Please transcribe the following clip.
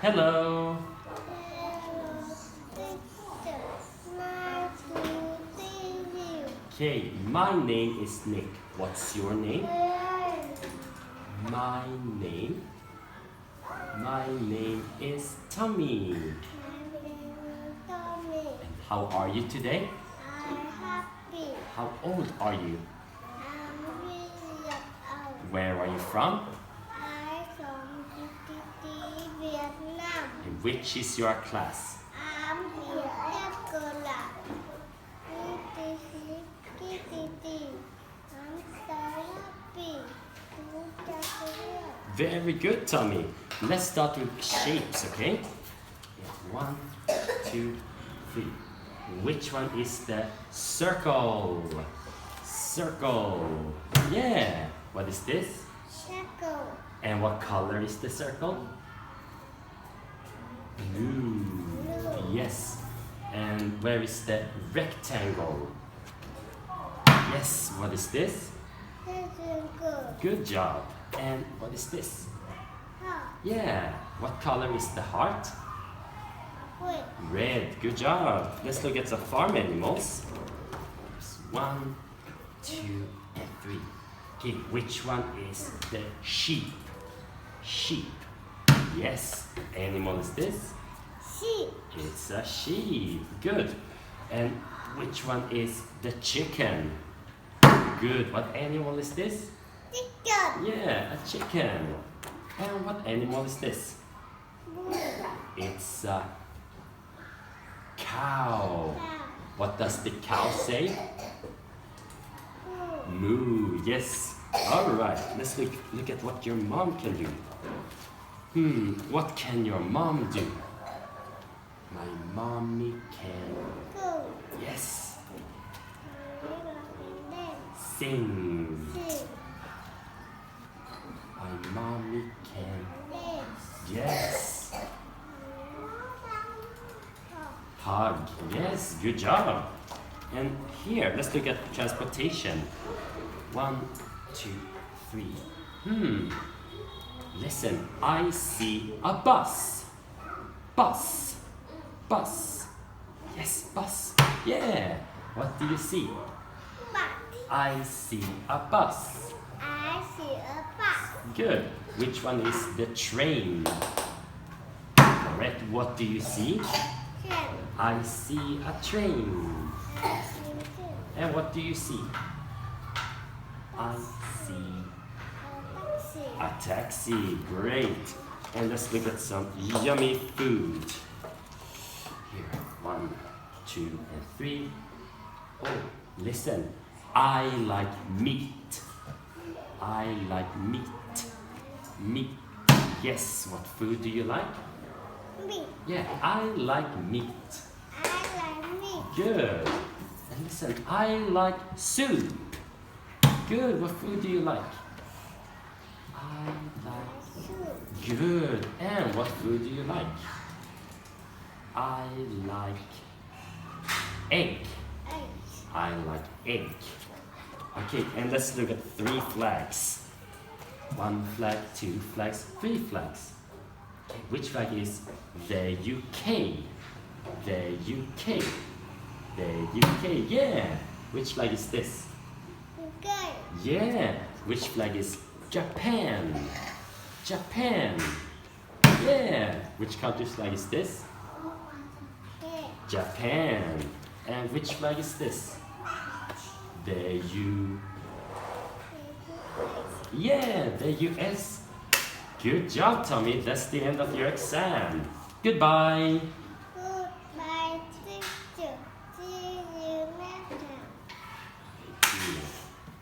Hello. Okay, my name is Nick. What's your name? My name is Tommy. And how are you today? I'm happy. How old are you? I'm 3 years old. Where are you from? I'm from Vietnam. And which is your class? I'm here at Kola. I'm so happy. Very good, Tommy. Let's start with shapes, okay? 1, 2, 3. Which one is the circle? Circle. Yeah. What is this? Circle. And what color is the circle? Blue. Yes. And where is the rectangle? Yes. What is this? Circle. Good job. And what is this? Heart. Yeah. What color is the heart? Red. Red. Good job. Let's look at some farm animals. 1, 2, and 3. Okay, which one is the sheep? Sheep. Yes. Animal is this? Sheep. It's a sheep. Good. And which one is the chicken? Good. What animal is this? Chicken. Yeah, a chicken. And what animal is this? It's a cow. What does the cow say? Moo. Yes. All right. Let's look at what your mom can do. What can your mom do? My mommy can. Go. Yes. Sing. My mommy can. Yes. Hug. Yes. Good job. And here, let's look at transportation. 1, 2, 3. Listen, I see a bus. Bus. Bus. Yes, bus. Yeah. What do you see? I see a bus. I see a bus. Good. Which one is the train? Correct. What do you see? Train. I see a train. And what do you see? I see a taxi. Great. And let's look at some yummy food. Here, 1, 2, and 3. Oh, listen. I like meat. I like meat. Meat. Yes. What food do you like? Meat. Yeah, I like meat. I like meat. Good. And listen, I like soup. Good. What food do you like? I like. Soup. Good. And what food do you like? I like egg. Eggs. I like egg. Okay, and let's look at 3 flags. 1 flag, 2 flags, 3 flags. Okay, which flag is the UK? The UK. The UK, yeah. Which flag is this? Okay. Yeah. Which flag is Japan? Japan. Yeah. Which country's flag is this? Okay. Japan. And which flag is this? The U. Yeah, the US. Good job, Tommy. That's the end of your exam. Goodbye.